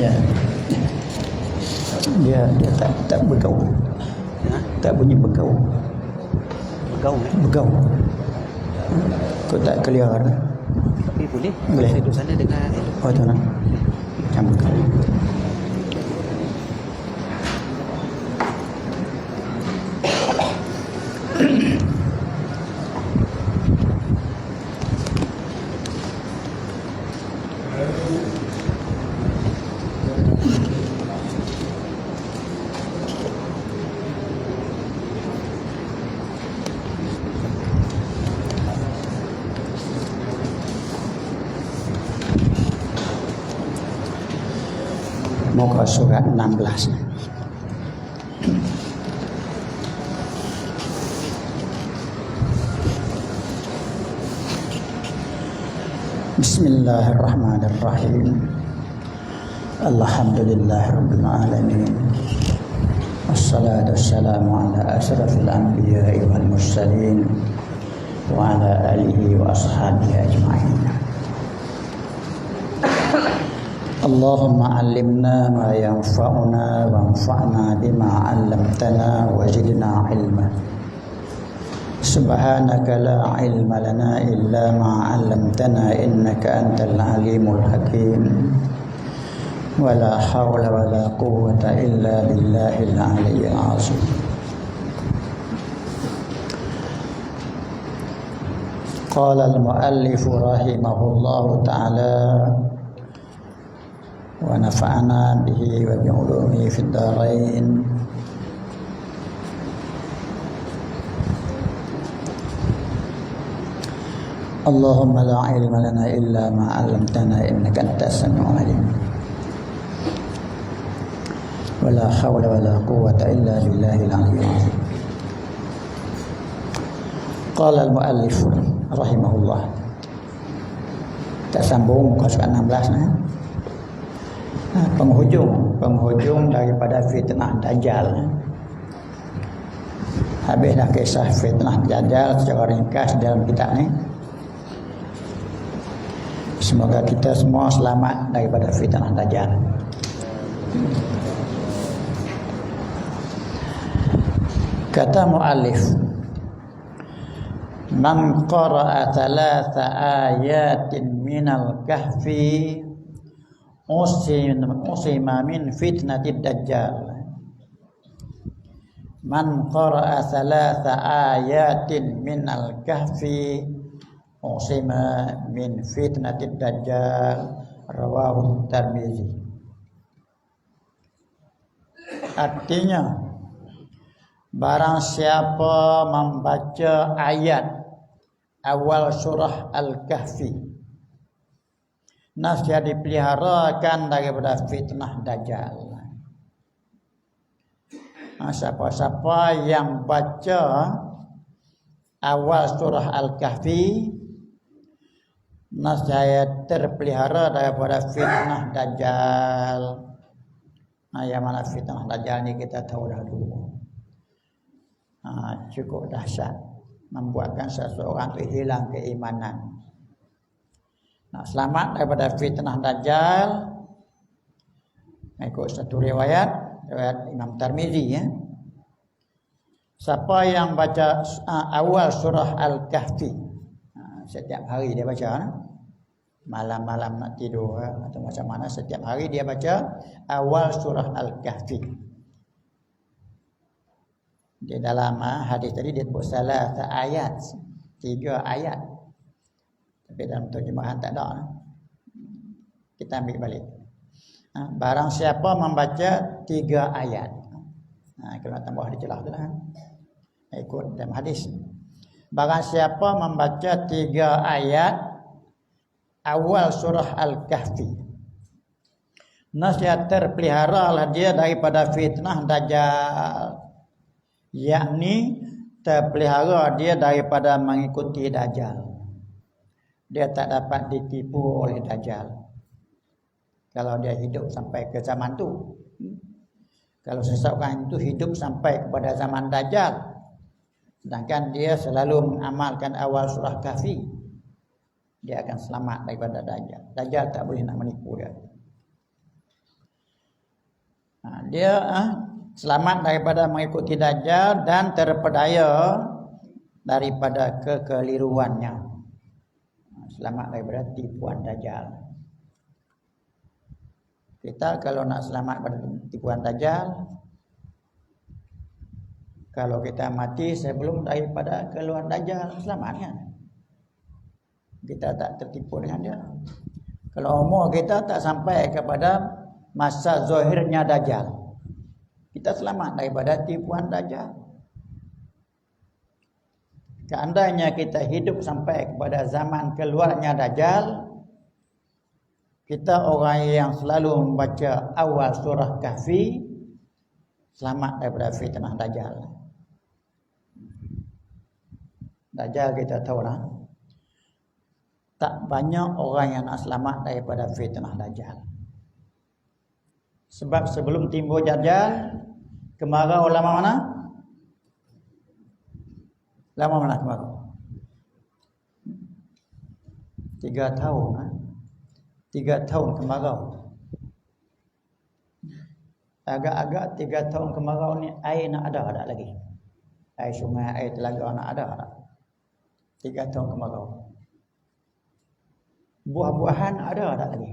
Ya. Dia tak bergaul. Tak bunyi bergaul. Bergaul. Kau tak clear. Tapi boleh. Boleh. Saya duduk sana dengar itu. Oh tu nak. Macam bergaul. Muka surat 16. Bismillahirrahmanirrahim. Alhamdulillahirabbil alamin. Wassalatu wassalamu ala asyrafil anbiya'i wal mursalin wa ala alihi wa ashabihi ajma'in. Allahumma 'allimna ma yanfa'una wanfa'na bima 'allamtana wazidna 'ilma. Subhanaka la 'ilma lana illa ma 'allamtana innaka antal 'alimul hakim. Wa la hawla wa la quwwata illa billahil 'aliyyil 'azim. Qala al-muallif rahimahullahu ta'ala wa nafa'ana bihi wa bi'ulumihi fid dharain. Allahumma la ilma lana illa ma 'allamtana innaka antas samiul 'alim. Wa la hawla wa la quwwata illa billahil 'aliyyil 'azim. Qala al-muallif rahimahullah. Kita sambung muka surat 16 penghujung daripada fitnah Dajjal. Habis dah kisah fitnah Dajjal secara ringkas dalam kitab ni. Semoga kita semua selamat daripada fitnah Dajjal. Kata muallif, man qara'a thalatha ayatin minal kahfi usima min fitnatid dajjal. Man qara'a thalatha ayatin minal kahfi usima min fitnatid dajjal. Rawahu Tirmizi. Artinya, barang siapa membaca ayat awal surah Al-Kahfi, nasihat dipeliharakan daripada fitnah Dajjal. Siapa-siapa yang baca awal surah Al-Kahfi, nasihat terpelihara daripada fitnah Dajjal. Yang mana fitnah Dajjal ni kita tahu dah dulu. Cukup dahsyat, membuatkan seseorang itu hilang keimanan. Nak selamat daripada fitnah Dajjal, ikut satu riwayat Imam Tirmizi ya. Siapa yang baca awal surah Al-Kahfi, setiap hari dia baca, malam-malam nak tidur atau macam mana, setiap hari dia baca awal surah Al-Kahfi. Di dalam hadis tadi dia sebut salah ayat, 3 ayat. Tapi dalam terjemahan tak ada. Kita ambil balik. Barang siapa membaca 3 ayat. Kalau nak tambah di celah tu lah. Ikut dalam hadis. Barang siapa membaca 3 ayat awal surah Al-Kahfi, nasihat terpeliharalah dia daripada fitnah Dajjal. Yakni terpelihara dia daripada mengikuti Dajjal. Dia tak dapat ditipu oleh Dajjal kalau dia hidup sampai ke zaman tu. Kalau seseorang itu hidup sampai kepada zaman Dajjal, sedangkan dia selalu mengamalkan awal surah Kahfi, dia akan selamat daripada Dajjal. Dajjal tak boleh nak menipu dia. Dia selamat daripada mengikuti Dajjal dan terpedaya daripada kekeliruannya. Selamat daripada tipuan Dajjal. Kita kalau nak selamat daripada tipuan Dajjal, kalau kita mati sebelum daripada keluar Dajjal, selamat kan? Kita tak tertipu dengan dia. Kalau umur kita tak sampai kepada masa zahirnya Dajjal, kita selamat daripada tipuan Dajjal. Seandainya kita hidup sampai kepada zaman keluarnya Dajjal, kita orang yang selalu membaca awal surah Kahfi, selamat daripada fitnah Dajjal. Dajjal kita tahu lah, tak banyak orang yang nak selamat daripada fitnah Dajjal. Sebab sebelum timbul Dajjal, kemarau lama mana? Lama mana kemarau? 3 tahun. 3 tahun kemarau. Agak-agak 3 tahun kemarau ni air nak ada tak lagi? Air sungai, air telaga nak ada tak? 3 tahun kemarau. Buah-buahan ada tak lagi?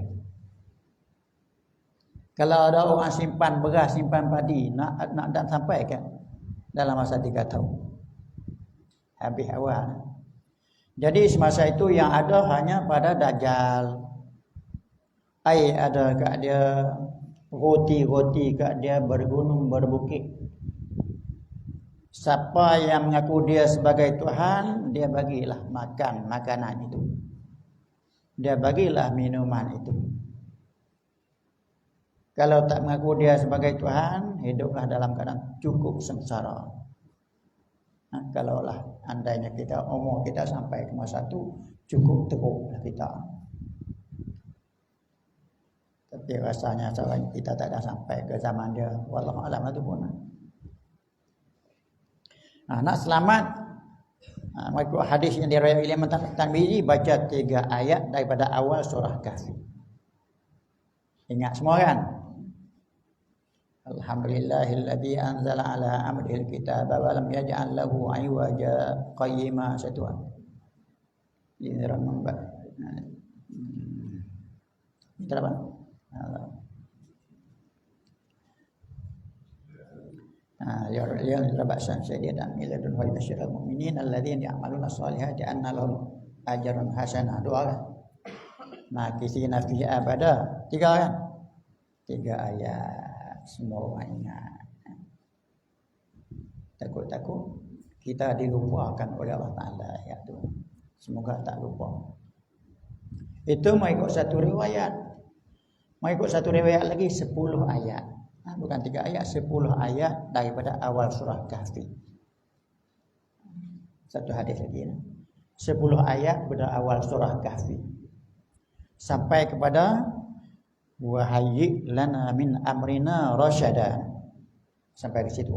Kalau ada orang simpan beras, simpan padi, nak sampai kan dalam masa 3 tahun. Habis awal. Jadi semasa itu yang ada hanya pada Dajjal. Air ada kat dia, roti-roti kat dia, bergunung, berbukit. Siapa yang mengaku dia sebagai Tuhan, dia bagilah makan makanan itu. Dia bagilah minuman itu. Kalau tak mengaku dia sebagai Tuhan, hiduplah dalam keadaan cukup sengsara. Kalaulah andainya kita umur kita sampai ke masa itu, cukup teruklah kita. Tapi rasanya sekarang kita tak ada sampai ke zaman dia. Wallahu a'lam itu pun. Nak selamat, mengikut hadis yang diriwayatkan oleh Imam Tirmizi, baca 3 ayat daripada awal surah Kahfi. Ingat semua kan? Alhamdulillahilladzi anzala ala abdihil kitaba wa lam yaj'al lahu 'iwaja qayyima satuan. Lindiran membak. Berapa? Lihat ba'san syadidan min ladun wa yubashshirul mu'minin alladzina ya'maluna shalihati anna lahum ajran hasanah. Doa. Makisina fihi abada. 3 kan? 3 ayat semua orang ingat. Takut-takut kita dilupakan oleh Allah Ta'ala ayat tu. Semoga tak lupa. Itu mengikut satu riwayat. Mengikut satu riwayat lagi 10 ayat. Bukan 3 ayat, 10 ayat daripada awal surah Kahfi. Satu hadis lagi. 10 ayat pada awal surah Kahfi. Sampai kepada wa hayyi lana min amrina rasyada. Sampai ke situ.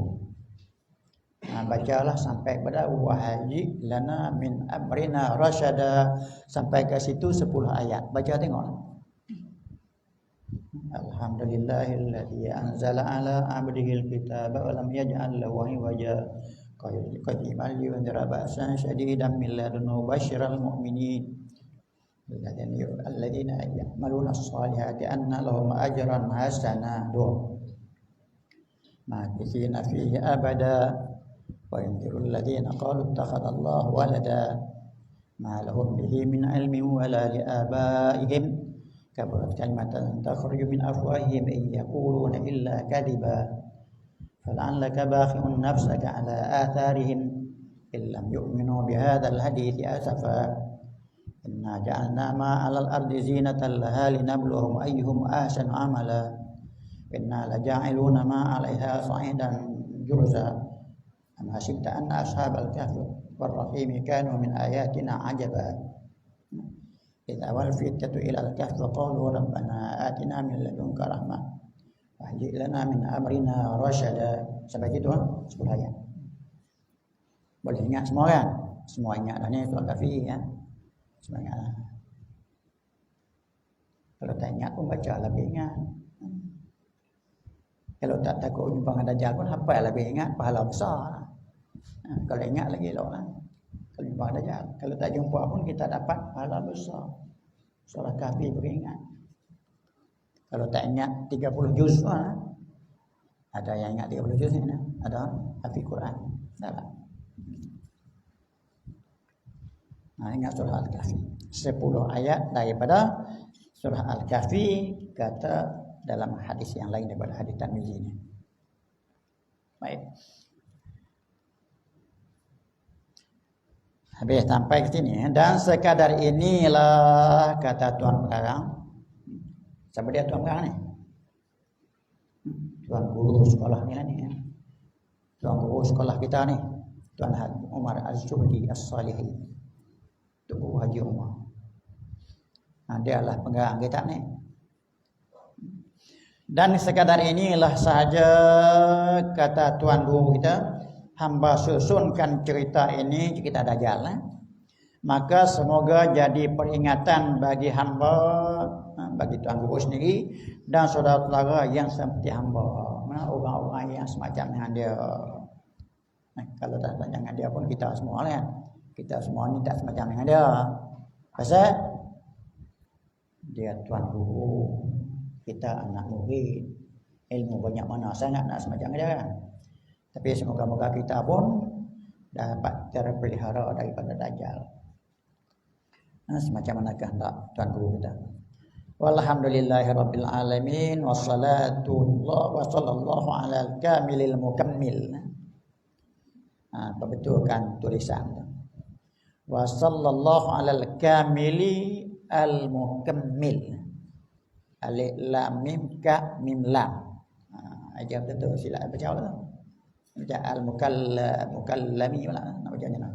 Bacalah sampai kepada wa hayyi lana min amrina rasyada. Sampai ke situ 10 ayat. Baca tengok. Alhamdulillahilladzi anzala ala abdihil kitaba wa lam yaj'al lahu 'iwaja qayyiman liyundhira ba'san shadidan min ladunhu basyiral mu'minin alladzina ya'maluna as-salihati anna lahum ajran hasanah. Makithina fihi abada wa yunzirul ladzina qalu ittakhadallahu walada ma lahum bihi min ilmin wa la li abaihim kabarat kalimatan takhruju min afwahihim in yaquluna illa kadiba fal'allaka bakhi'un nafsaka ala atharihim in lam yu'minu bihadzal hadithi asafa inna ja'alna ma 'alal ardi zinatan laha linabluhum ayyuhum ahsanu amala inna laja'iluna ma 'alaiha sa'idan jurza am hasibta anna ashabal kahfi war rahim kanu min ayatina 'ajaba idza walfitatu ila al-kahfi qalu rabbana atina min ladunka rahmah wa hayyi lana min amrina rasyada. Sampai gitu 10 ayat. Boleh ingat semua kan? Semua ingat dah ni surah Kahfi ya. Semua ingat lah. Kalau tak ingat pun baca lagi ingat. Kalau tak takut jumpa dengan Dajjal pun hafal lebih ingat pahala besar. Kalau ingat lagi eloklah. Kalau jumpa dengan Dajjal. Kalau tak jumpa pun kita dapat pahala besar. Surah Kahfi beringat. Kalau tak ingat 30 juz ada yang ingat 30 juz ni, ada hafiz Quran. Dalam. Ingat surah Al-Kahfi. 10 ayat daripada surah Al-Kahfi kata dalam hadis yang lain daripada hadis Tirmizi ini. Baik. Habis sampai ke sini. Dan sekadar inilah kata Tuan Pengarang. Siapa dia Tuan Pengarang ni? Tuan guru sekolah ni lah ni. Tuan guru sekolah kita ni. Tuan Haji Umar Az-Zuhdi As-Salihi. Tuan Haji Umar. Dia lah pengarang kitab ni. Dan sekadar inilah sahaja kata Tuan Guru kita, hamba susunkan cerita ini, cerita Dajjal. Maka semoga jadi peringatan bagi hamba, bagi Tuan Guru sendiri dan saudara-saudara yang seperti hamba. Orang-orang yang semacam dengan dia. Kalau tak semacam dengan dia pun kita semua kan. Kita semua ni tak semacam dengan dia. Pasal dia Tuan Guru, kita anak murid, ilmu banyak mana sangat nak semacam dia kan. Tapi semoga-moga kita pun dapat terpelihara daripada Dajjal. Semacam mana kehendak Tuan Guru kita. Walhamdulillahirabbil alamin wassalatu wa sallallahu alal kamilil mukammil. Perbetulkan tulisan tu. Wa sallallahu alal kamili al mukammil. Alif lam mim ka mim lam. Ajar betul silap baca tu. Baca al mukallami pula nak bacanya.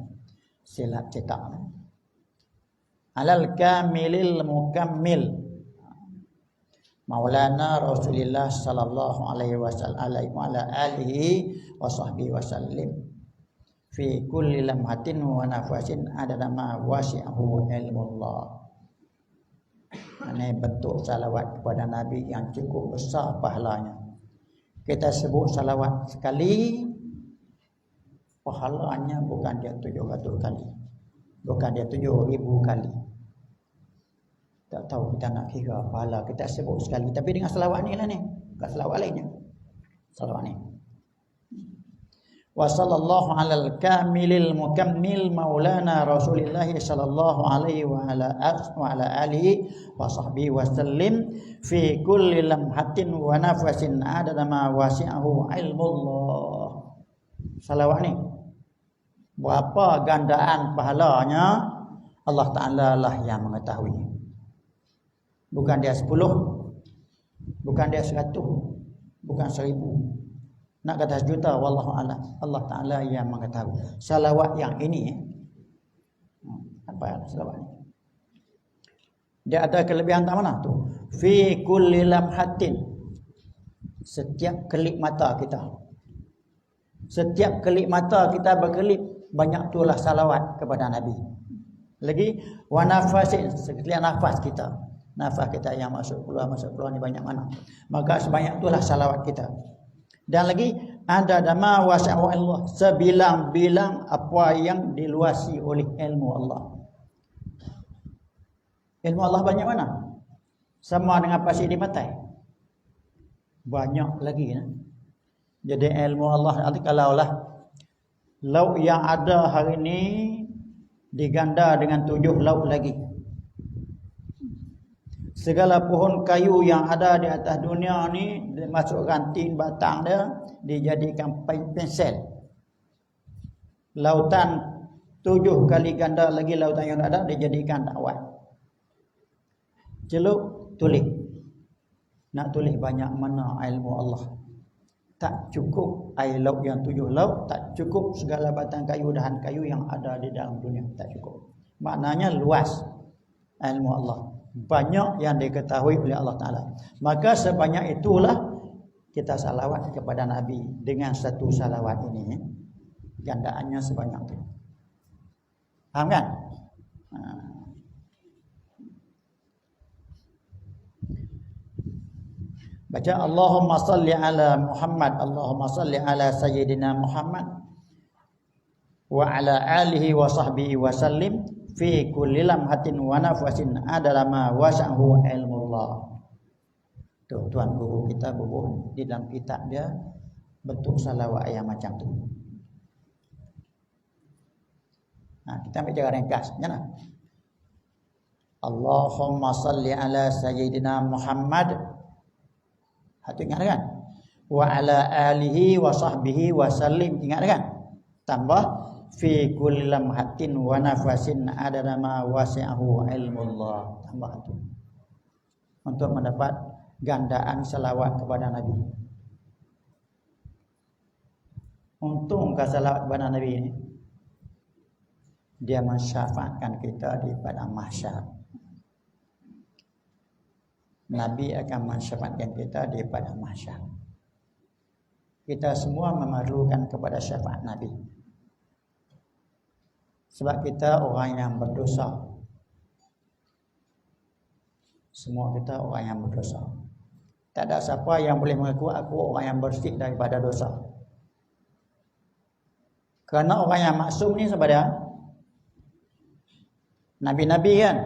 Silap cetak. Alal kamilil mukammil. Maulana Rasulullah sallallahu alaihi wasallam wa ala alihi wa sahbihi wasallim. Fi kulli lamhatin wa nafasin adada ma wasi'ahu ilmullah. Ini bentuk salawat kepada Nabi yang cukup besar pahalanya. Kita sebut salawat sekali, pahalanya bukan dia 700 kali. Bukan dia 7,000 kali. Tak tahu kita nak kira pahala kita sebut sekali. Tapi dengan salawat ni lah ni. Bukan salawat lainnya. Salawat ni. Wa sallallahu alal kamilil mukammil maulana Rasulillah sallallahu alaihi wa ala alihi wa sahbihi wa sallim fi kulli lamhatin wa nafasin adada ma wasi'ahu ilmullah. Salawat ni berapa gandaan pahalanya Allah Ta'ala lah yang mengetahui. Bukan dia 10, bukan dia 100, bukan 1000. Nak kata 1,000,000 wallahu a'lam. Allah Taala yang mengetahui. Salawat yang ini apa salawat ni? Dia ada kelebihan tak mana tu? Fi kulli lamhatin. Setiap kelip mata kita. Setiap kelip mata kita berkelip, banyak itulah salawat kepada Nabi. Lagi wa nafasin, setiap nafas kita. Nafas kita yang masuk keluar ni banyak mana. Maka sebanyak itulah salawat kita. Dan lagi ada dama wasi'u Allah, sebilang-bilang apa yang diluasi oleh ilmu Allah. Ilmu Allah banyak mana? Sama dengan pasir di pantai. Banyak lagi ya. Jadi ilmu Allah nanti kalaulah laut yang ada hari ini diganda dengan 7 laut lagi. Segala pohon kayu yang ada di atas dunia ni masuk ranting batang dia dijadikan pensel. Lautan 7 kali ganda lagi lautan yang ada dijadikan dakwah. Celup tulis. Nak tulis banyak mana ilmu Allah. Tak cukup air laut yang 7 laut, tak cukup segala batang kayu dahan kayu yang ada di dalam dunia, tak cukup. Maknanya luas ilmu Allah. Banyak yang diketahui oleh Allah Ta'ala. Maka sebanyak itulah kita salawat kepada Nabi. Dengan satu salawat ini gandaannya sebanyak itu. Faham kan? Baca Allahumma salli ala Muhammad, Allahumma salli ala Sayyidina Muhammad wa ala alihi wa sahbihi wa sallim fi kulli lamhatin wa nafasin adala ma wasa'hu ilmullah. Tuh, tuan guru kita bubuh di dalam kitab dia bentuk salawat yang macam tu. Nah, kita ambil cara ringkas, jangan. Allahumma salli ala Sayyidina Muhammad. Hati ingat kan? Wa ala alihi wa sahbihi wa sallim, ingat kan? Tambah fi kulli lamhatin wa nafasin adana ma wasi'ahu ilmullah. Tambah itu. Untuk mendapat gandaan selawat kepada Nabi. Untung ke selawat kepada Nabi ini, dia mensyafaatkan kita di padang mahsyar. Nabi akan mensyafaatkan kita di padang mahsyar. Kita semua memerlukan kepada syafaat Nabi. Sebab kita orang yang berdosa. Semua kita orang yang berdosa. Tak ada siapa yang boleh mengaku aku orang yang bersih daripada dosa. Kerana orang yang maksum ni siapa dia? Nabi-nabi kan?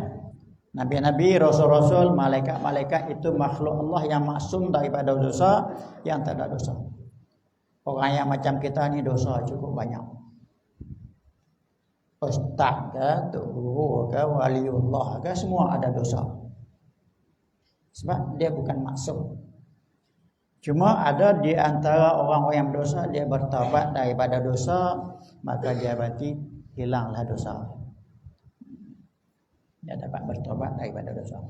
Nabi-nabi, rasul-rasul, malaikat-malaikat itu makhluk Allah yang maksum daripada dosa, yang tak ada dosa. Orang yang macam kita ni dosa cukup banyak. Ustaz ke, tok guru ke, waliullah ke, semua ada dosa. Sebab dia bukan maksum. Cuma ada di antara orang-orang yang berdosa, dia bertaubat daripada dosa, maka dia berarti hilanglah dosa. Dia dapat bertobat daripada dosa.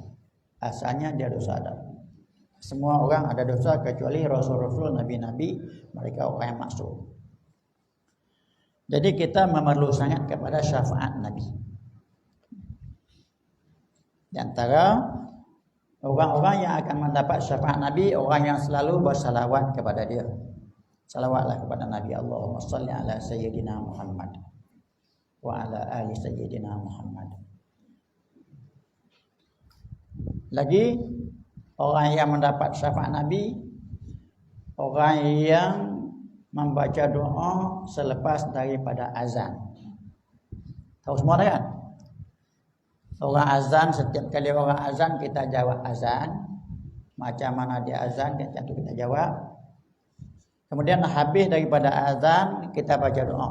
Asalnya dia dosa ada. Semua orang ada dosa kecuali rasul-rasul, nabi-nabi, mereka orang yang maksum. Jadi kita memerlukan sangat kepada syafaat Nabi. Di antara orang-orang yang akan mendapat syafaat Nabi, orang yang selalu bersalawat kepada dia. Salawatlah kepada Nabi. Allahumma salli ala Sayyidina Muhammad wa ala ali Sayyidina Muhammad. Lagi orang yang mendapat syafaat Nabi, orang yang membaca doa selepas daripada azan. Tahu semua kan? Orang azan, setiap kali orang azan kita jawab azan. Macam mana dia azan, dia tentu kita jawab. Kemudian habis daripada azan kita baca doa.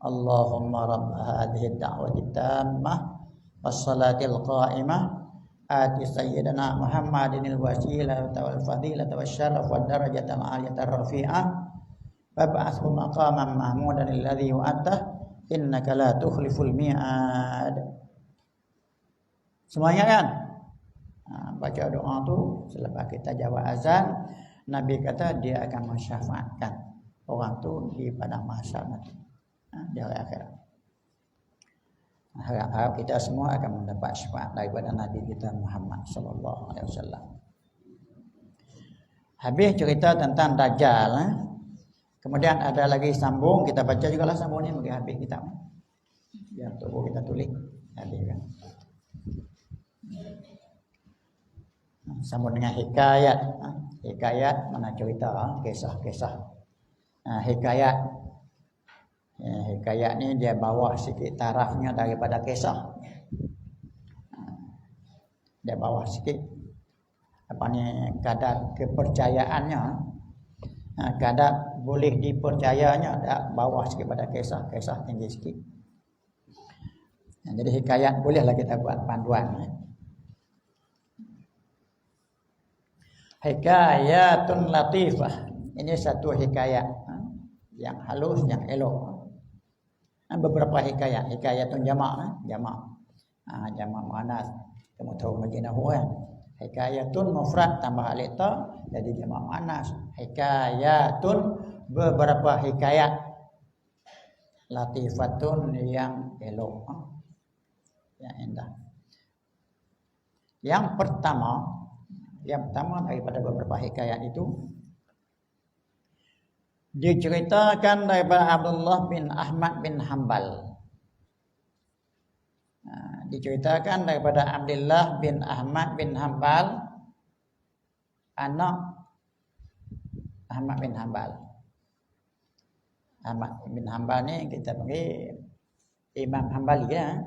Allahumma rabb hadhihi ad-da'wati tammah was-salatil qa'imah ati sayyidina Muhammadinil wasilah wal fadilah wal syaraf wad darajatal aliyah rafi'ah wab'athhu maqaman mahmudan alladhi wa'atah innaka la tukhliful mi'ad. Semuanya kan? Baca doa tu selepas kita jawab azan, Nabi kata dia akan mensyafaatkan orang tu di padang mahsyar nanti, di hari akhirat. Harap kita semua akan mendapat syafaat daripada Nabi kita Muhammad sallallahu alaihi wasallam. Habis cerita tentang Dajjal. Kemudian ada lagi sambung, kita baca jugalah sambung ni bagi habis kitab. Biar untuk kita tulis habis kan. Sambung dengan hikayat. Hikayat mana cerita, kisah-kisah. Hikayat. Hikayat ni dia bawah sikit tarafnya daripada kisah. Dia bawah sikit apa ni kadar kepercayaannya. Kadar boleh dipercayanya dak bawah sikit pada kisah. Kisah tinggi sikit. Jadi hikayat bolehlah kita buat panduan. Hikayatun latifah. Ini satu hikayat yang halus, yang elok. Beberapa hikayat, hikayatun jamak, jamak muannas. Kamu tahu majinahu kan? Hikayatun mufrad tambah alif ta jadi jamak muannas. Hikayatun beberapa hikayat. Latifatun yang elok, yang indah. Yang pertama daripada beberapa hikayat itu diceritakan daripada Abdullah bin Ahmad bin Hanbal. Diceritakan daripada Abdullah bin Ahmad bin Hanbal, anak Ahmad bin Hanbal. Ahmad bin Hanbal ni kita panggil Imam Hanbali ya.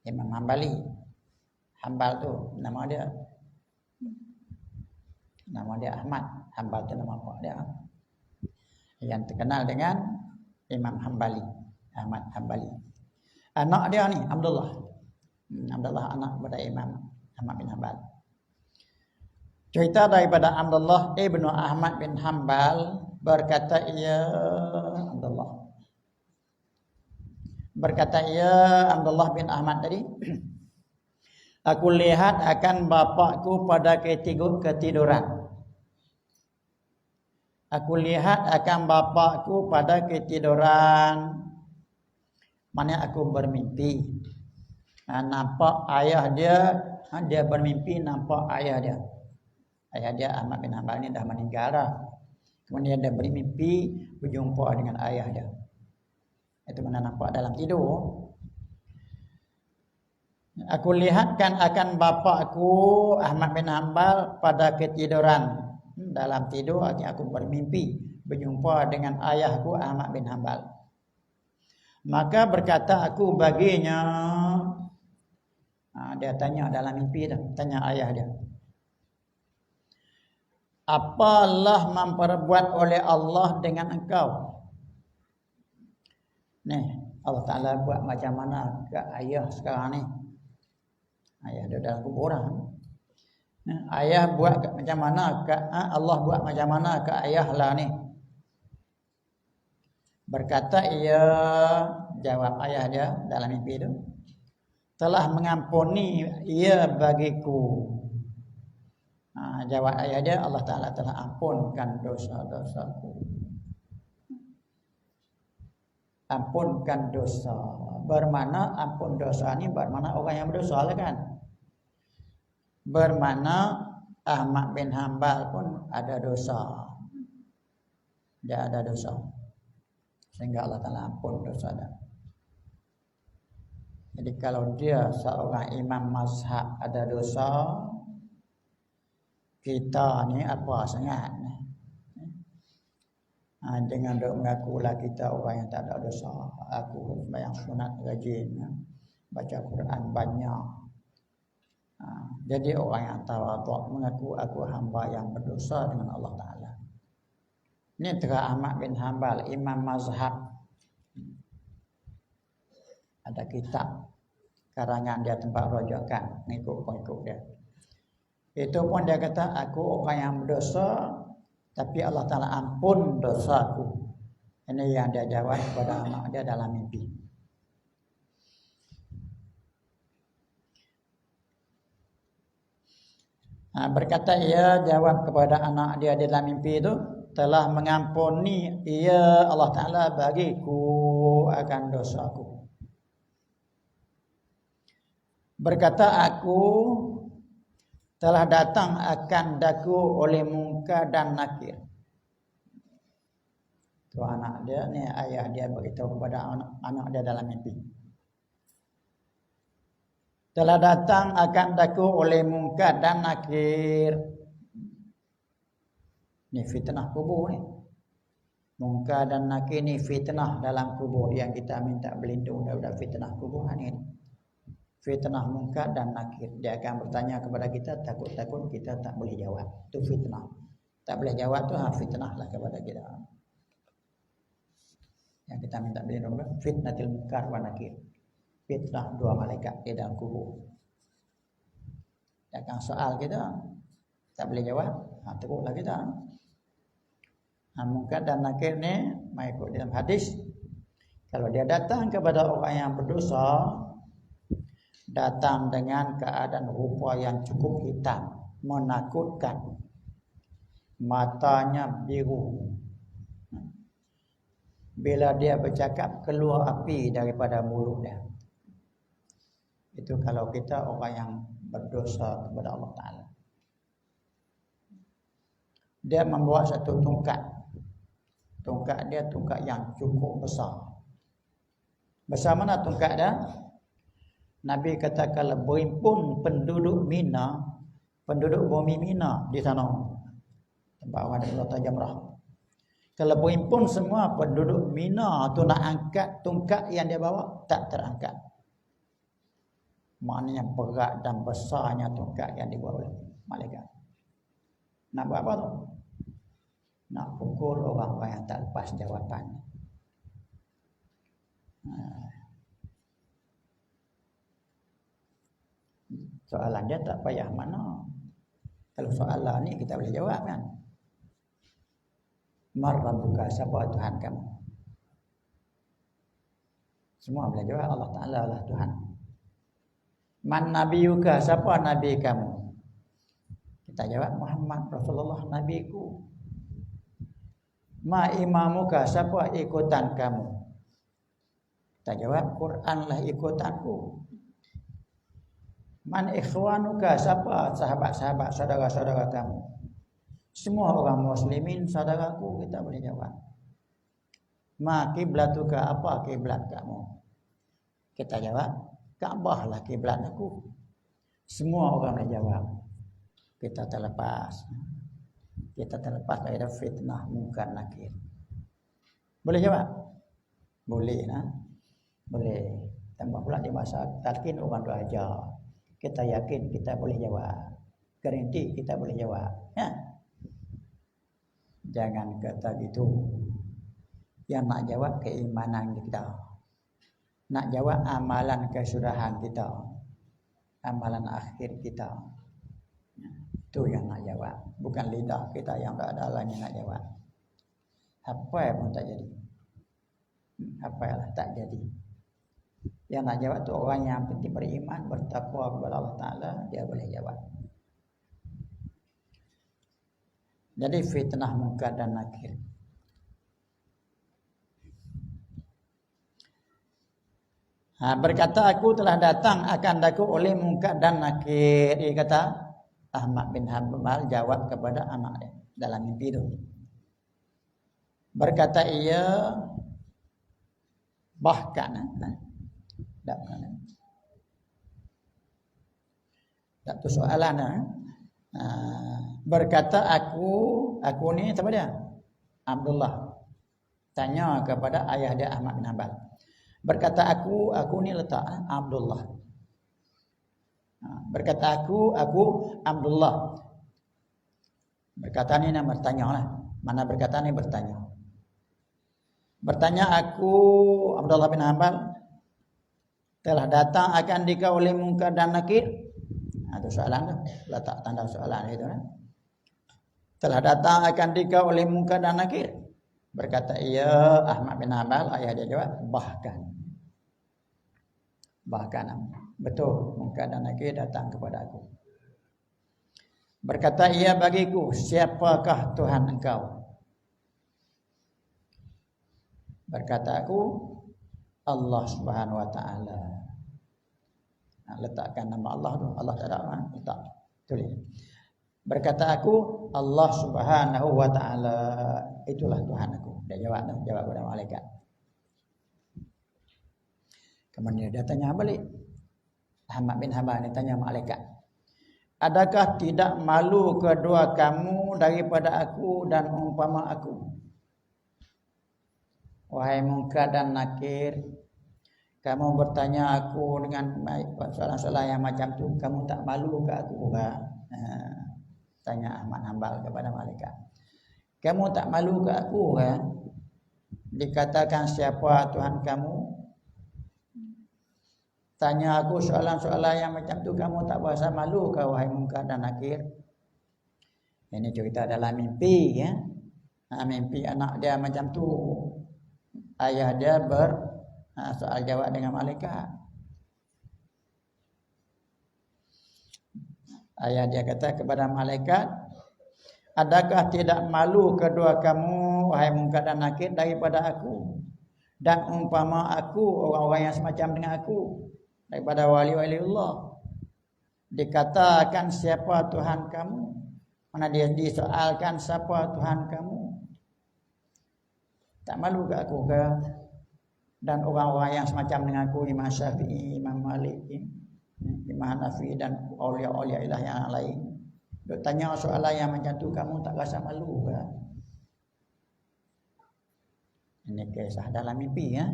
Imam Hanbali. Hanbal tu nama dia. Nama dia Ahmad. Hanbal tu nama pak dia. Yang terkenal dengan Imam Hanbali. Ahmad Hanbali. Anak dia ni Abdullah. Abdullah anak kepada Imam Ahmad bin Hanbal. Cerita daripada Abdullah ibnu Ahmad bin Hanbal berkata Abdullah bin Ahmad tadi, aku lihat akan bapakku pada ketiduran. Aku lihat akan bapakku pada ketiduran. Mana aku bermimpi. Nampak ayah dia bermimpi nampak ayah dia. Ayah dia Ahmad bin Hanbal ni dah meninggal dah. Kemudian dia bermimpi berjumpa dengan ayah dia. Itu mana nampak dalam tidur. Aku lihatkan akan bapakku Ahmad bin Hanbal pada ketiduran. Dalam tidur aku bermimpi berjumpa dengan ayahku Ahmad bin Hanbal. Maka berkata aku baginya, dia tanya dalam mimpi dah, tanya ayah dia. Apalah memperbuat oleh Allah dengan engkau? Nih, Allah Ta'ala buat macam mana ke ayah sekarang ni? Ayah dia dalam kuburan. Ayah buat macam mana ke Allah buat macam mana ke ayah lah ni? Berkata jawab ayah dia dalam mimpi itu, telah mengampuni ia bagiku. Jawab ayah dia, Allah Ta'ala telah ampunkan dosa-dosaku. Ampunkan dosa. Bermakna ampun dosa ni bermakna orang yang berdosa lah kan. Bermakna Ahmad bin Hanbal pun ada dosa. Dia ada dosa. Sehingga Allah Ta'ala ampun dosa dia. Jadi kalau dia seorang imam mazhab ada dosa, kita ni apa sangat? Dengan dok mengakulah kita orang yang tak ada dosa. Aku sembahyang sunat rajin, baca Quran banyak. Jadi orang yang tawaduk mengaku aku hamba yang berdosa dengan Allah Ta'ala. Ini terang Ahmad bin Hanbal, imam mazhab. Ada kitab karangan dia tempat rojakan, ngikut-ngikut dia. Itu pun dia kata, aku orang yang berdosa, tapi Allah Ta'ala ampun dosaku. Ini yang dia jawab kepada anak dia dalam mimpi. Berkata ia jawab kepada anak dia dalam mimpi itu, telah mengampuni ia Allah Ta'ala bagiku akan dosaku. Berkata aku telah datang akan daku oleh Munkar dan Nakir. Tu anak dia ni, ayah dia beritahu kepada anak dia dalam mimpi. Telah datang akan daku oleh Munkar dan Nakir. Ni fitnah kubur ni. Munkar dan Nakir ni fitnah dalam kubur yang kita minta berlindung daripada fitnah kubur ni. Fitnah Munkar dan Nakir. Dia akan bertanya kepada kita, takut-takut kita tak boleh jawab. Itu fitnah. Tak boleh jawab tu fitnah lah kepada kita. Yang kita minta berlindung, fitnatil Munkar wa Nakir. Fitnah dua malaikat di dalam kubur. Dia akan soal kita, tak boleh jawab, teruklah kita. Munkar dan Nakir ni, mengikut dalam hadis, kalau dia datang kepada orang yang berdosa, datang dengan keadaan rupa yang cukup hitam, menakutkan, matanya biru. Bila dia bercakap, keluar api daripada mulut dia. Itu kalau kita orang yang berdosa kepada Allah Ta'ala. Dia membawa satu tongkat. Tongkat dia tongkat yang cukup besar. Besar mana tongkat dia? Nabi kata kalau berimpun penduduk Mina, penduduk bumi Mina di sana, tempat orang ada letak jamrah. Kalau pun semua penduduk Mina tu nak angkat tongkat yang dia bawa, tak terangkat. Maknanya berat dan besarnya tongkat yang dibawa oleh malaikat. Nak buat apa tu? Nak pukul orang-orang yang tak lepas jawapan. Soalan dia tak payah mana. Kalau soalan ni kita boleh jawab kan. Man rabbuka, siapa Tuhan kamu? Semua boleh jawab, Allah Ta'ala lah Tuhan. Man nabiyuka, siapa nabi kamu? Kita jawab, Muhammad Rasulullah nabiku. Ma imamuka, siapa ikutan kamu? Kita jawab, Quran lah ikutanku. Man ikhwanuka, siapa sahabat-sahabat, saudara-saudara kamu? Semua orang muslimin saudaraku, kita boleh jawab. Ma kiblatuka, apa kiblat kamu? Kita jawab, Kaabah lah kiblat aku. Semua orang boleh jawab. Kita terlepas daripada fitnah mungkar nakir. Boleh jawab? Boleh nah. Boleh. Tambah pula di masa talqin orang tu ajar. Kita yakin kita boleh jawab. Garanti kita boleh jawab. Ya. Jangan kata gitu. Yang nak jawab keimanan kita. Nak jawab amalan kesudahan kita. Amalan akhir kita. Itu yang nak jawab. Bukan lidah kita yang tak ada lainnya nak jawab. Apa pun tak jadi. Apalah tak jadi. Yang nak jawab tu orang yang penting beriman, bertakwa kepada Allah Ta'ala, dia boleh jawab. Jadi fitnah mungkar dan nakir. Berkata aku telah datang akan daku oleh mungkar dan nakir. Dia kata Ahmad bin Hanbal jawab kepada anak dia dalam mimpi itu. Berkata ia bahkan tak tu soalan berkata aku ni siapa dia? Abdullah. Tanya kepada ayah dia Ahmad bin Hanbal. Berkata aku ni letak Abdullah. Berkata aku Abdullah. Berkata ni nak bertanya lah. Mana berkata ni bertanya. Bertanya aku Abdullah bin Hanbal telah datang akan dikau oleh mungkar dan nakir. Itu soalan tu. Letak tanda soalan itu kan. Telah datang akan dikau oleh mungkar dan nakir. Berkata ia Ahmad bin Hanbal, ayah dia jawab bahkan betul mungkar dan nakir datang kepada aku. Berkata ia bagiku, siapakah Tuhan engkau? Berkata aku, Allah Subhanahu wa Ta'ala. Letakkan nama Allah tu, Allah tak ada letak tulis. Berkata aku, Allah Subhanahu wa Ta'ala, itulah Tuhan aku. Dia jawab kepada malaikat. Kemudian dia tanya balik. Ahmad bin Hanbal ni tanya malaikat, adakah tidak malu kedua kamu daripada aku dan umpama aku? Wahai mungkar dan nakir, kamu bertanya aku dengan soalan-soalan yang macam tu, kamu tak malu ke aku? Tanya Ahmad Hanbal kepada malaikat. Kamu tak malu ke aku kan? Dikatakan siapa Tuhan kamu? Tanya aku soalan-soalan yang macam tu, kamu tak berasa malu ke wahai mungkar dan nakir? Ini cerita dalam mimpi ya. Mimpi anak dia macam tu. Ayah dia soal jawab dengan malaikat. Ayah dia kata kepada malaikat, adakah tidak malu kedua kamu wahai mungkar dan nakir daripada aku dan umpama aku orang-orang yang semacam dengan aku daripada wali-wali Allah? Dikatakan siapa Tuhan kamu? Mana dia disoalkan siapa Tuhan kamu? Tak malu ke aku ke? Dan orang-orang yang semacam dengan aku, Imam Syafi'i, Imam Malik, Imam Hanafi dan awliya-awliya ilah yang lain. Duk tanya soalan yang macam tu, kamu tak rasa malu ke? Ini kisah dalam mimpi ya.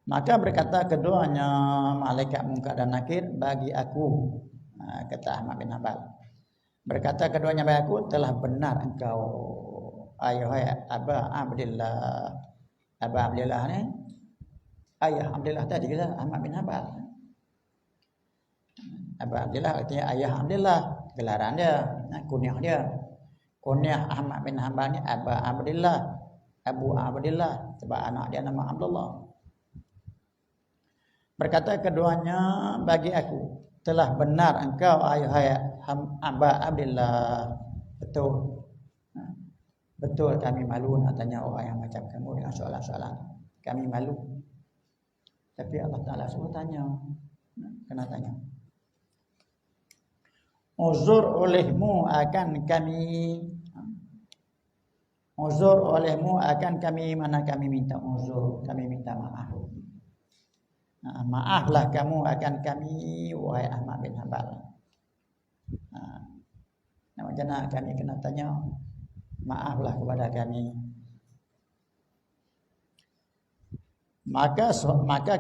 Maka berkata keduanya malaikat Munkar dan Nakir bagi aku, kata Ahmad bin Hanbal. Berkata keduanya bagi aku, telah benar engkau ayuhai Aba Abdillah. Aba Abdillah ni ayah Abdillah tadi kata Ahmad bin Hanbal. Aba Abdillah artinya ayah Abdillah, gelaran dia, kunyah dia. Kunyah Ahmad bin Hanbal ni Aba Abdillah, Abu Abdillah, sebab anak dia nama Abdullah. Berkata keduanya bagi aku, telah benar engkau ayuhai Aba Abdillah. Betul. Betul kami malu nak tanya orang yang macam kamu dengan soalan-soalan. Kami malu. Tapi Allah Ta'ala suruh tanya. Kena tanya. Uzur olehmu akan kami mana kami minta uzur, kami minta maaf. Maaflah kamu akan kami, wahai Ahmad bin Hanbal. Macam mana kami kena tanya, maaflah kepada kami. Maka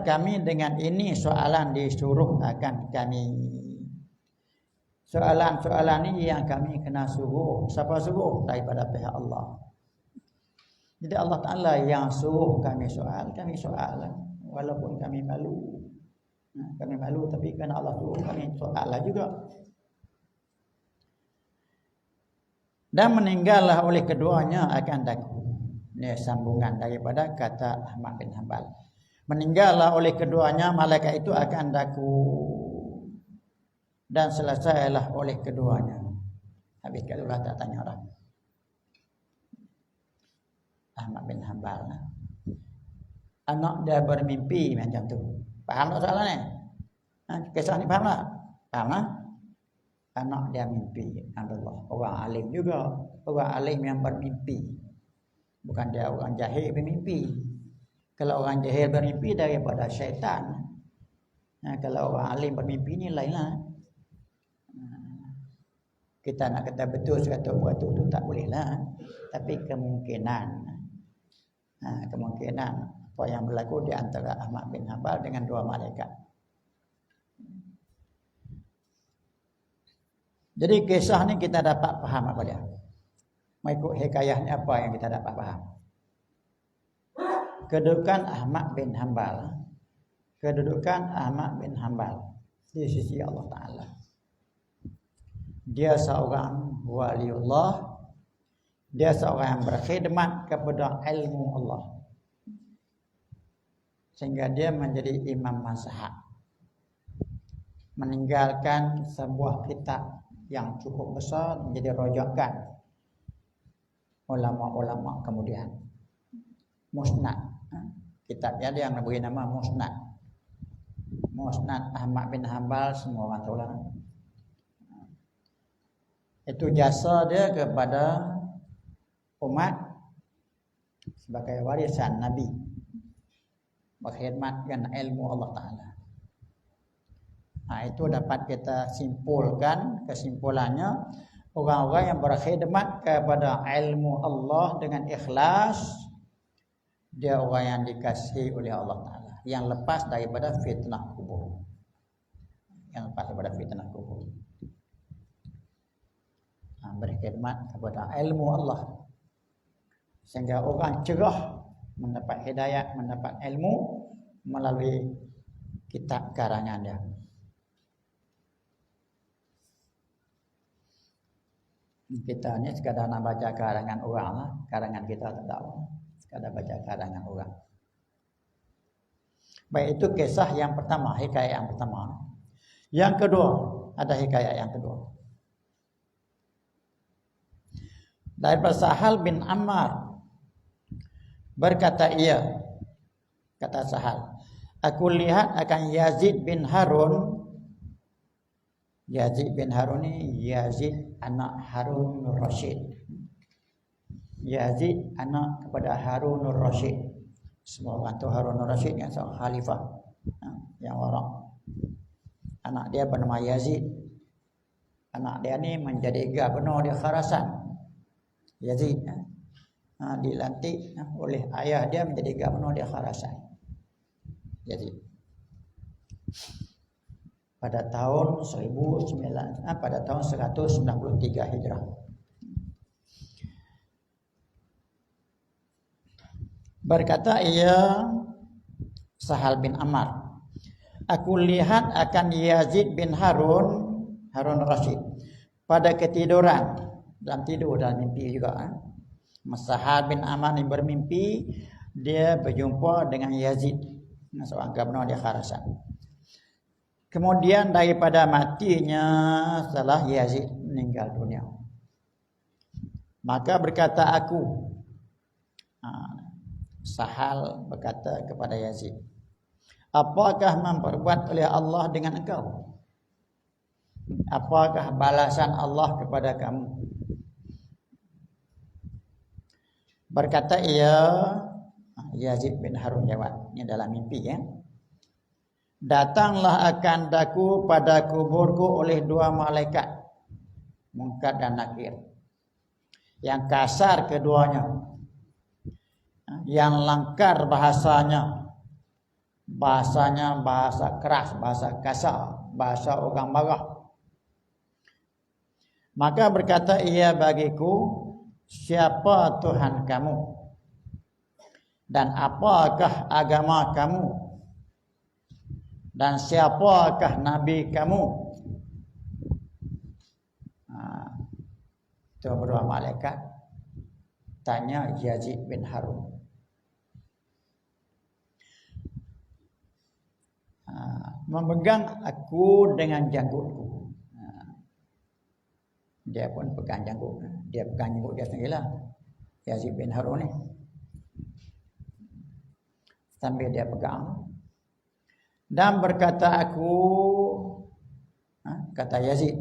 kami dengan ini soalan disuruh akan kami. Soalan-soalan ini yang kami kena suruh. Siapa suruh? Daripada pihak Allah. Jadi Allah Ta'ala yang suruh kami soal. Walaupun kami malu. Kami malu tapi kerana Allah suruh kami soal lah juga. Dan meninggallah oleh keduanya akan daku. Ini sambungan daripada kata Ahmad bin Hanbal. Meninggallah oleh keduanya malaikat itu akan daku. Dan selesailah oleh keduanya. Habis kalau lah tak tanya orang. Ahmad bin Hanbal. Anak dia bermimpi macam tu. Faham tak soalan ni? Kisah ni faham tak? Faham tak? Anak dia mimpi. Alhamdulillah. Orang alim juga. Orang alim yang bermimpi. Bukan dia orang jahil bermimpi. Kalau orang jahil bermimpi daripada syaitan. Kalau orang alim bermimpi ni lain lah. Kita nak kata betul sekata waktu tu tak boleh lah. Tapi kemungkinan apa yang berlaku di antara Ahmad bin Hanbal dengan dua malaikat. Jadi kisah ni kita dapat faham apa dia. Mengikut hikayahnya apa yang kita dapat faham. Kedudukan Ahmad bin Hanbal di sisi Allah Ta'ala. Dia seorang waliullah. Dia seorang yang berkhidmat kepada ilmu Allah. Sehingga dia menjadi imam mazhab. Meninggalkan sebuah kitab yang cukup besar menjadi rojakan ulama-ulama kemudian. Musnad. Kitabnya dia yang beri nama Musnad. Musnad Ahmad bin Hanbal, semua orang tahu lah. Itu jasa dia kepada umat sebagai warisan Nabi. Berkhidmat dengan ilmu Allah Ta'ala. Itu dapat kita simpulkan. Kesimpulannya, orang-orang yang berkhidmat kepada ilmu Allah dengan ikhlas, dia orang yang dikasihi oleh Allah Ta'ala, yang lepas daripada fitnah kubur. Berkhidmat kepada ilmu Allah, sehingga orang cerah, mendapat hidayah, mendapat ilmu melalui kitab karangan dia. Kita ni sekadar nak baca karangan orang lah. Karangan kita tak tahu. Sekadar baca karangan orang. Baik, itu kisah yang pertama, hikayat yang pertama. Yang kedua, ada hikayat yang kedua. Daripada Sahal bin Ammar. Berkata ia, kata Sahal, aku lihat akan Yazid bin Harun. Yazid bin Harun ni Yazid anak Harun Rashid. Yazid anak kepada Harun Rashid. Semua orang tahu Harun Rashid yang seorang khalifah yang warak. Anak dia bernama Yazid. Anak dia ni menjadi gubernur di Khurasan. Yazid dilantik oleh ayah dia menjadi gubernur di Khurasan. Yazid pada tahun 193 Hijrah. Berkata ia Sahal bin Ammar, aku lihat akan Yazid bin Harun Rashid pada ketiduran, dalam tidur, dalam mimpi juga. Sahal bin Ammar ini bermimpi dia berjumpa dengan Yazid, seorang gubernur di Khurasan. Kemudian daripada matinya setelah Yazid meninggal dunia, maka berkata aku, Sahal berkata kepada Yazid, apakah memperbuat oleh Allah dengan engkau? Apakah balasan Allah kepada kamu? Berkata ia, Yazid bin Harun jawab, ini dalam mimpi ya. Datanglah akan daku pada kuburku oleh dua malaikat, Munkar dan Nakir. Yang kasar keduanya, yang langkar bahasanya bahasa keras, bahasa kasar, bahasa orang marah. Maka berkata ia bagiku, siapa Tuhan kamu dan apakah agama kamu dan siapakah nabi kamu? Itu berdua malaikat tanya Yazid bin Harun. Memegang aku dengan janggutku. Dia pun pegang janggut. Dia pegang janggut dia sendirilah, Yazid bin Harun ni. Sambil dia pegang dan berkata aku, kata Yazid,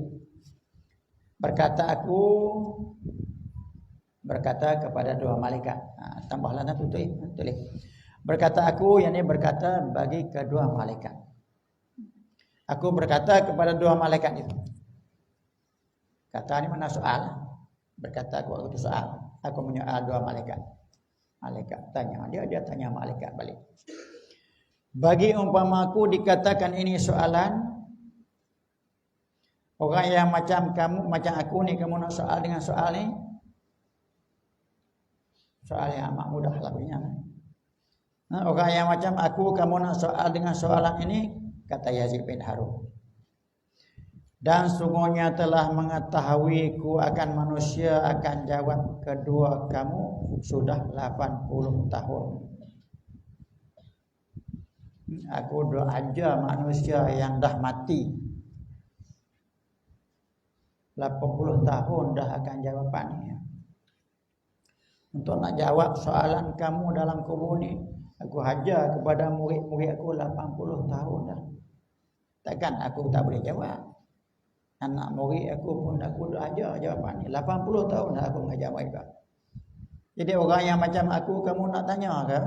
berkata kepada dua malaikat. Tambahlah satu tulis. Berkata aku, yang ini berkata bagi kedua malaikat. Aku berkata kepada dua malaikat itu. Kata ini mana soal? Berkata aku itu soal. Aku menyoal dua malaikat. Malaikat tanya dia tanya malaikat balik. Bagi umpamaku dikatakan ini soalan, orang yang macam kamu, macam aku ni, kamu nak soal dengan soal ni, soal yang amat mudah lah punya. Orang yang macam aku, kamu nak soal dengan soalan ini, kata Yazid bin Harun. Dan sungguhnya telah mengetahuiku akan manusia akan jawab kedua kamu sudah 80 tahun. Aku dah ajar manusia yang dah mati 80 tahun dah akan jawapannya. Untuk nak jawab soalan kamu dalam kubur ni, aku hajar kepada murid-murid aku 80 tahun dah. Takkan aku tak boleh jawab. Anak murid aku pun aku dah ajar jawapan ni 80 tahun dah aku mengajar mereka. Jadi orang yang macam aku kamu nak tanya ke?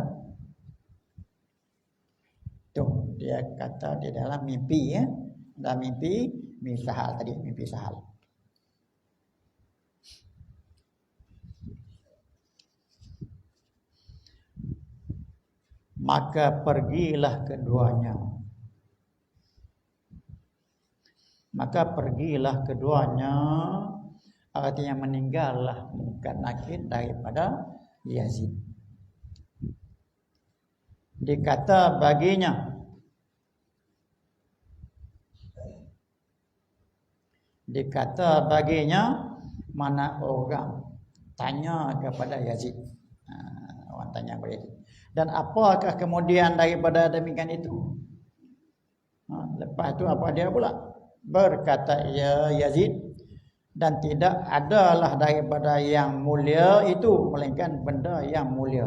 Tu dia kata di dalam mimpi ya. Dalam mimpi Sahal tadi, mimpi Sahal. Maka pergilah keduanya. Artinya meninggallah Munkar Nakir daripada Yazid. Dikata baginya mana orang tanya kepada Yazid. Orang tanya kepada Yazid. Dan apakah kemudian daripada demikian itu? Lepas itu apa dia pula? Berkata ya Yazid, dan tidak adalah daripada yang mulia itu melainkan benda yang mulia.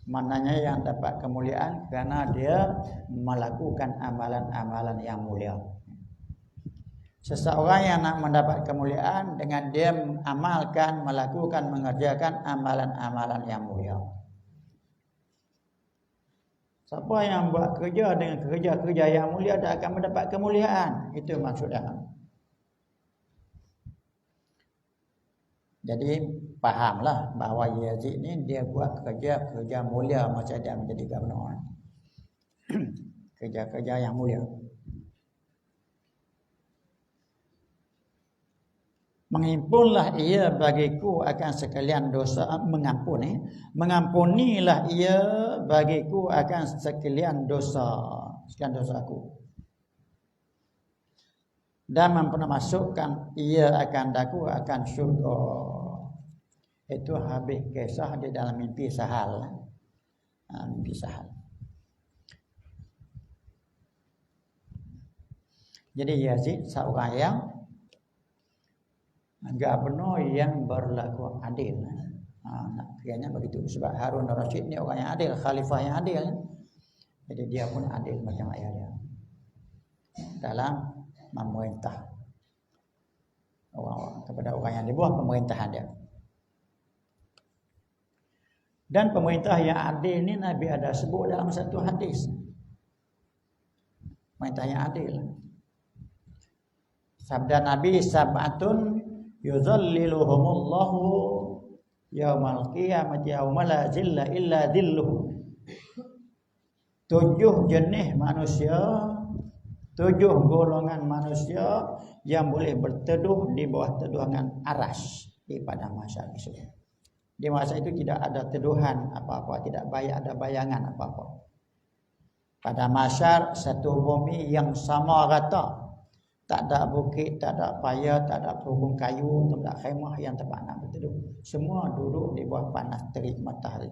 Maknanya yang dapat kemuliaan kerana dia melakukan amalan-amalan yang mulia. Seseorang yang nak mendapat kemuliaan dengan dia mengamalkan, melakukan, mengerjakan amalan-amalan yang mulia. Siapa yang buat kerja dengan kerja-kerja yang mulia dia akan mendapat kemuliaan. Itu maksudnya. Jadi fahamlah bahawa Yazid ni dia buat kerja mulia masa dia menjadi gubernur. Kerja-kerja yang mulia. Mengimpunlah ia bagiku akan sekalian dosa, mengampunilah ia bagiku akan sekalian dosaku, dan masukkan ia akan daku akan syurga. Itu habis kisah di dalam mimpi Sahal. Mimpi Sahal. Jadi Yazid seorang yang gubernur yang berlaku adil. Kayaknya begitu. Sebab Harun al-Rashid ni orang yang adil, khalifah yang adil. Jadi dia pun adil macam ayah dia dalam memerintah kepada orang yang di bawah pemerintahan dia. Dan pemerintah yang adil ni Nabi ada sebut dalam satu hadis. Pemerintah yang adil. Sabda Nabi, sab'atun yuzalliluhumullahu yaumal qiyamati yauma la zilla illa dhilluh. 7 jenis manusia, 7 golongan manusia yang boleh berteduh di bawah teduhan aras di pada masa itu. Di masa itu tidak ada teduhan apa-apa, tidak ada bayangan apa-apa. Pada mahsyar satu bumi yang sama rata. Tak ada bukit, tak ada paya, tak ada punggung kayu, tak ada khemah yang tempat nak berteduh. Semua duduk di bawah panas terik matahari.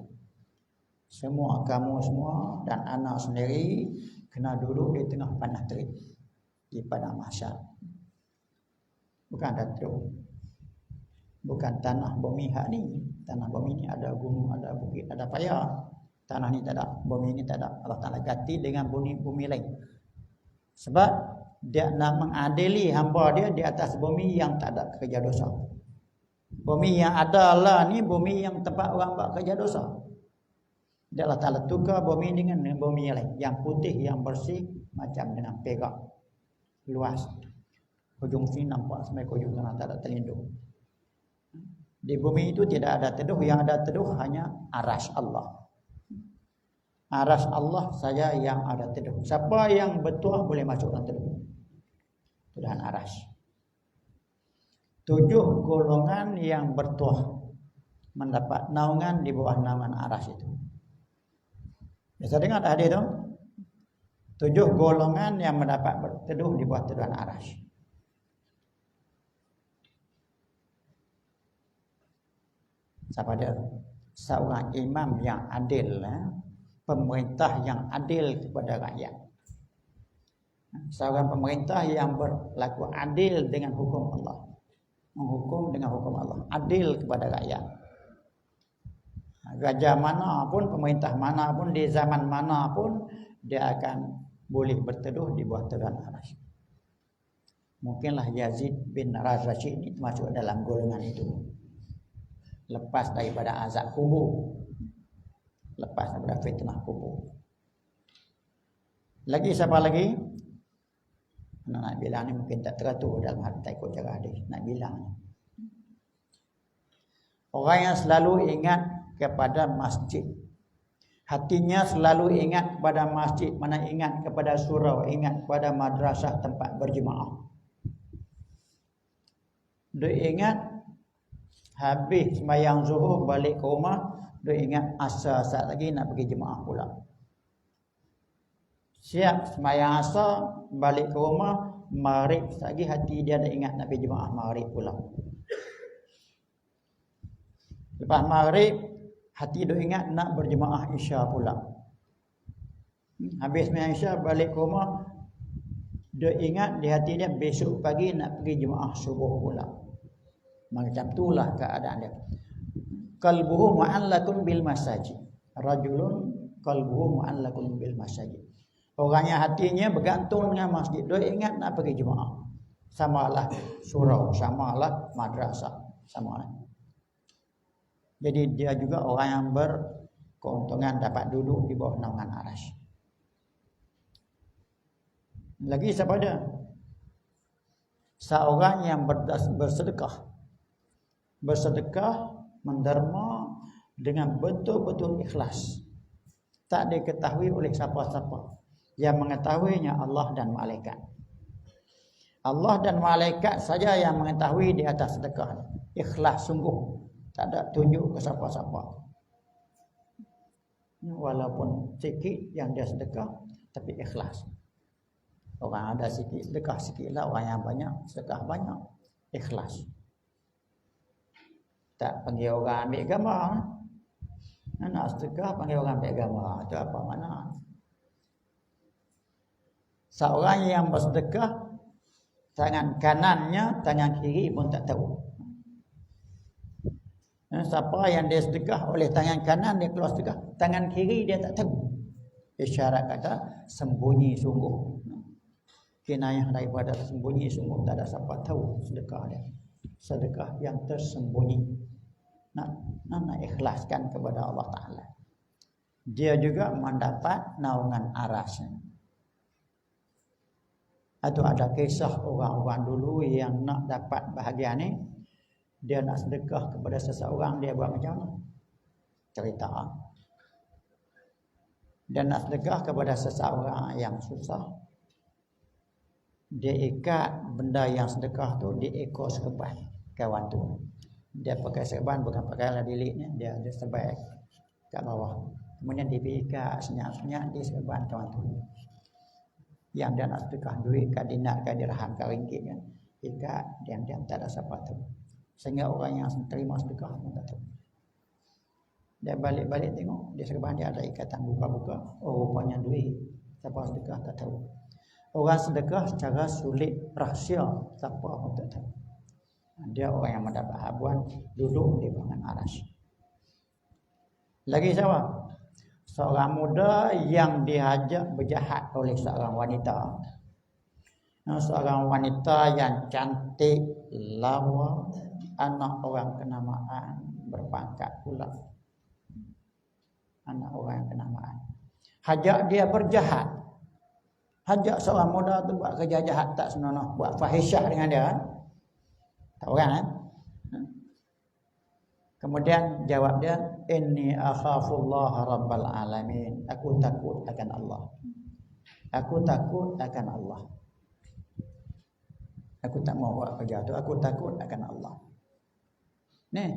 Semua, kamu semua dan anak sendiri kena duduk di tengah panas terik di padang mahsyar. Bukan ada teduh. Bukan tanah bumi hak ni. Tanah bumi ni ada gunung, ada bukit, ada paya. Tanah ni tak ada, bumi ni tak ada. Allah Ta'ala ganti dengan bumi lain. Sebab dia nak mengadili hamba dia di atas bumi yang tak ada kerja dosa. Bumi yang ada lah ni bumi yang tempat orang buat kerja dosa. Dia Allah Ta'ala tukar bumi dengan bumi yang lain, yang putih, yang bersih, macam dengan perak, luas. Hujung sini nampak sampai hujung sana, tak ada terlindung. Di bumi itu tidak ada teduh, yang ada teduh hanya aras Allah. Aras Allah saja yang ada teduh. Siapa yang bertuah boleh masuk dalam teduh. Tuhan aras. 7 golongan yang bertuah mendapat naungan di bawah naungan aras itu. Bisa dengar hadis itu? 7 golongan yang mendapat berteduh di bawah teduhan aras. Siapa dia? Seorang imam yang adil, pemerintah yang adil kepada rakyat. Seorang pemerintah yang berlaku adil dengan hukum Allah. Menghukum dengan hukum Allah. Adil kepada rakyat. Raja mana pun, pemerintah mana pun, di zaman mana pun, dia akan boleh berteduh di bawah teduhan aras. Mungkinlah Yazid bin Rashid ini masuk dalam golongan itu. Lepas daripada azab kubur. Lepas daripada fitnah kubur. Lagi siapa lagi? Nak bilang ni mungkin tak teratur dalam hati ikut cara hadis. Nak bilang orang yang selalu ingat kepada masjid, hatinya selalu ingat kepada masjid, mana ingat kepada surau, ingat kepada madrasah tempat berjemaah. Dia ingat habis sembahyang zuhur balik ke rumah, dia ingat asar saat lagi nak pergi jemaah pula. Siap sembahyang asar, balik ke rumah, maghrib lagi hati dia dah ingat nak pergi jemaah maghrib pula. Lepas maghrib, hati dia ingat nak berjemaah isya pula. Habis sembahyang isya, balik ke rumah, dia ingat di hati dia besok pagi nak pergi jemaah subuh pula. Macam itulah keadaan dia. Qalbuhu mu'allakun bil masajid. Rajulun qalbuhu mu'allakun bil masajid. Orangnya hatinya bergantung dengan masjid. Dia ingat nak pergi jemaah. Samalah surau, samalah madrasah, samalah. Jadi dia juga orang yang berkeuntungan dapat duduk di bawah naungan aras. Lagi siapa dia? Seorang yang bersedekah bersedekah, menderma dengan betul-betul ikhlas. Tak diketahui oleh siapa-siapa. Yang mengetahuinya Allah dan malaikat. Allah dan malaikat saja yang mengetahui di atas sedekah. Ikhlas sungguh. Tak ada tunjuk ke siapa-siapa. Walaupun sikit yang dia sedekah, tapi ikhlas. Orang ada sikit, sedekah sikit lah. Orang yang banyak, sedekah banyak. Ikhlas. Tak panggil orang ambil gambar. Nak sedekah panggil orang ambil gambar. Itu apa makna? Seorang yang bersedekah, tangan kanannya, tangan kiri pun tak tahu. Siapa yang dia sedekah oleh tangan kanan, dia keluar sedekah. Tangan kiri dia tak tahu. Isyarat kata sembunyi sungguh. Kinayah daripada sembunyi sungguh. Tak ada siapa tahu sedekah dia. Sedekah yang tersembunyi. Nak ikhlaskan kepada Allah Ta'ala. Dia juga mendapat naungan arasnya. Atau ada kisah orang-orang dulu yang nak dapat bahagia ni, dia nak sedekah kepada seseorang, dia buat macam mana? Cerita. Dia nak sedekah kepada seseorang yang susah. Dia ikat benda yang sedekah tu di ekor serban kawan tu. Dia pakai serban, bukan pakai lah dilitnya, dia sebai kat bawah. Kemudian dia ikat senyap-senyap di serban kawan tu. Yang dia nak sedekah duit, kat dinar, kat dirham, kat ringgit kan. Ikat, diam-diam tak ada siapa tahu. Sehingga orang yang terima sedekah pun tak tahu. Dia balik-balik tengok, di serban dia ada ikatan buka-buka. Oh, rupanya duit. Siapa sedekah tak tahu. Orang sedekah secara sulit, rahsia, siapa pun tak tahu. Dia orang yang mendapat habuan, duduk di bangun aras. Lagi siapa? Seorang muda yang dihajak berjahat oleh seorang wanita. Seorang wanita yang cantik, lawa, anak orang kenamaan, berpangkat pula. Anak orang yang kenamaan. Hajak dia berjahat. Hajak seorang muda tu buat kerja jahat tak senonoh, buat fahisyah dengan dia. Tahu kan? Kemudian jawab dia, inni akhafullah rabbal alamin. Aku takut akan Allah. Aku takut akan Allah. Aku tak mau buat kerja tu, aku takut akan Allah. Ni,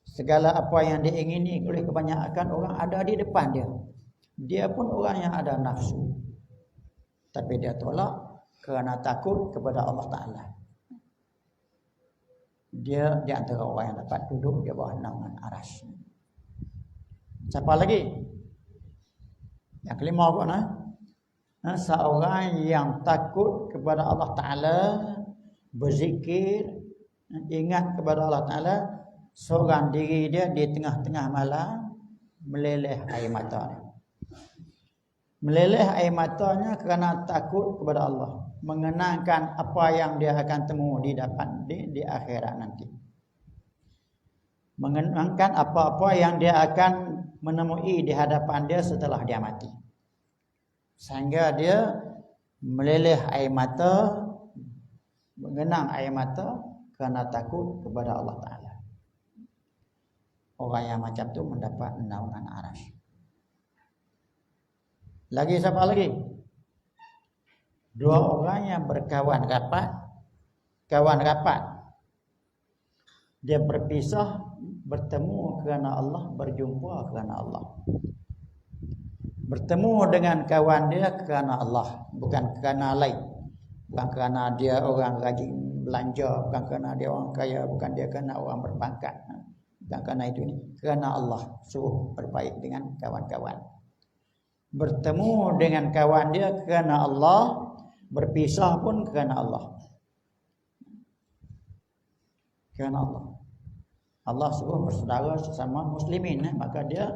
segala apa yang diingini oleh kebanyakan orang ada di depan dia. Dia pun orang yang ada nafsu. Tapi dia tolak kerana takut kepada Allah Ta'ala. Dia di antara orang yang dapat duduk di bawah naungan aras. Siapa lagi? Yang kelima pun seorang yang takut kepada Allah Ta'ala, berzikir, ingat kepada Allah Ta'ala, seorang diri dia di tengah-tengah malam meleleh air mata. Meleleh air matanya kerana takut kepada Allah, mengenangkan apa yang dia akan temu di akhirat nanti. Mengenangkan apa-apa yang dia akan menemui di hadapan dia setelah dia mati. Sehingga dia meleleh air mata, mengenang air mata kerana takut kepada Allah Ta'ala. Orang yang macam tu mendapat naungan aras. Lagi siapa lagi? Dua orang yang berkawan rapat. Kawan rapat. Dia berpisah, bertemu kerana Allah, berjumpa kerana Allah. Bertemu dengan kawan dia kerana Allah, bukan kerana lain. Bukan kerana dia orang rajin belanja, bukan kerana dia orang kaya, bukan dia kerana orang berpangkat. Bukan kerana itu ni. Kerana Allah suruh berbaik dengan kawan-kawan. Bertemu dengan kawan dia kerana Allah, berpisah pun kerana Allah. Kerana Allah. Allah suruh bersaudara sesama muslimin, maka dia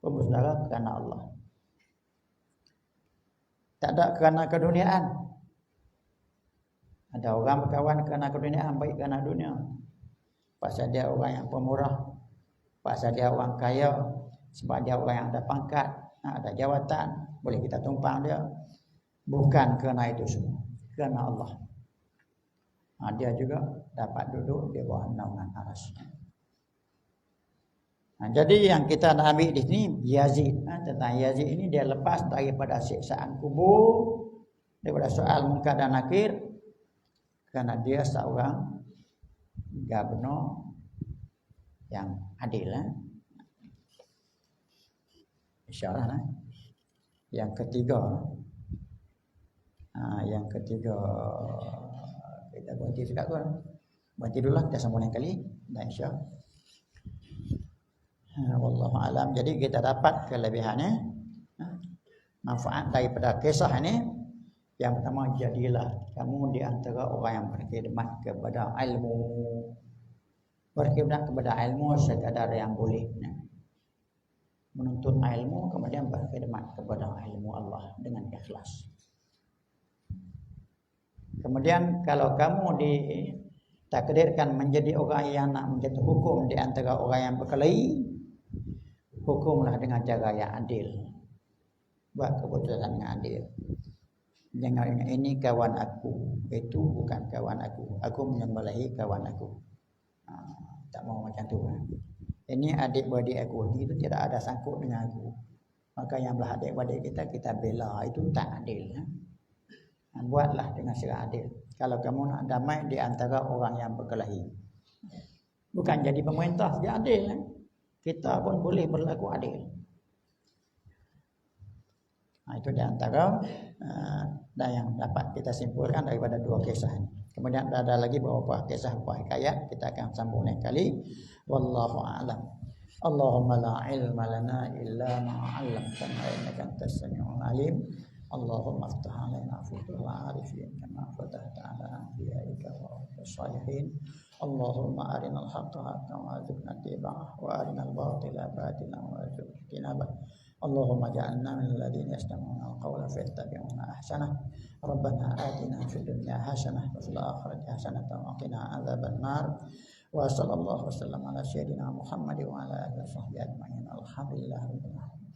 bersaudara kerana Allah. Tak ada kerana keduniaan. Ada orang berkawan kerana keduniaan, baik kerana dunia. Pasal dia orang yang pemurah, pasal dia orang kaya, sebab dia orang yang ada pangkat, ada jawatan, boleh kita tumpang dia. Bukan kerana itu semua, kerana Allah. Dia juga dapat duduk di bawah naungan arsy. Jadi yang kita nak ambil di sini Yazid. Tentang Yazid ini dia lepas daripada siksaan kubur, daripada soal munkar dan nakir, kerana dia seorang gubernur yang adil. InsyaAllah. Yang ketiga, kita berhenti dekat tu. Berhenti dulu lah, kita sambung lain kali. Dan insyaAllah. Wallahu alam. Jadi kita dapat kelebihannya, manfaat daripada kisah ini. Yang pertama, jadilah kamu di antara orang yang berkhidmat kepada ilmu. Berkhidmat kepada ilmu sekadar yang boleh. Menuntut ilmu, kemudian berkhidmat kepada ilmu Allah dengan ikhlas. Kemudian kalau kamu ditakdirkan menjadi orang yang nak menjatuh hukum di antara orang yang berkelahi, hukumlah dengan cara yang adil. Buat keputusan yang adil. Jangan ingat ini kawan aku, itu bukan kawan aku. Aku menyembelihi kawan aku. Tak mau macam tu. Ini adik-beradik aku, itu tidak ada sangkut dengan aku. Maka yang belah adik-beradik kita bela, itu tak adil. Buatlah dengan secara adil. Kalau kamu nak damai di antara orang yang berkelahi, bukan jadi pemerintah dia adil. Kita pun boleh berlaku adil. Itu di antara dan yang dapat kita simpulkan daripada dua kisah ini. Kemudian ada lagi beberapa kisah, beberapa hikayat, kita akan sambung lain kali. Wallahu a'lam. Allahumma la ilma lana illa ma 'allamtana innaka antas samiul alim. Allahumma aftah 'alaina futuhal 'arifin kama fatahta 'ala anbiya'ika wa salihin. Allahumma arinal haqqa haqqan warzuqna ittiba'ah wa arinal batila batilan warzuqna ijtinabah. Allahumma ja'alna minal ladzina yastami'una al-qawla fayattabi'una ahsanah. Rabbana atina fid dunya hasanah wa fil akhirati hasanah wa qina adzaban nar. Wa sallallahu wasallam ala sayyidina Muhammad wa ala alihi washabbihi ajma'in. Alhamdulillah rabbil alamin.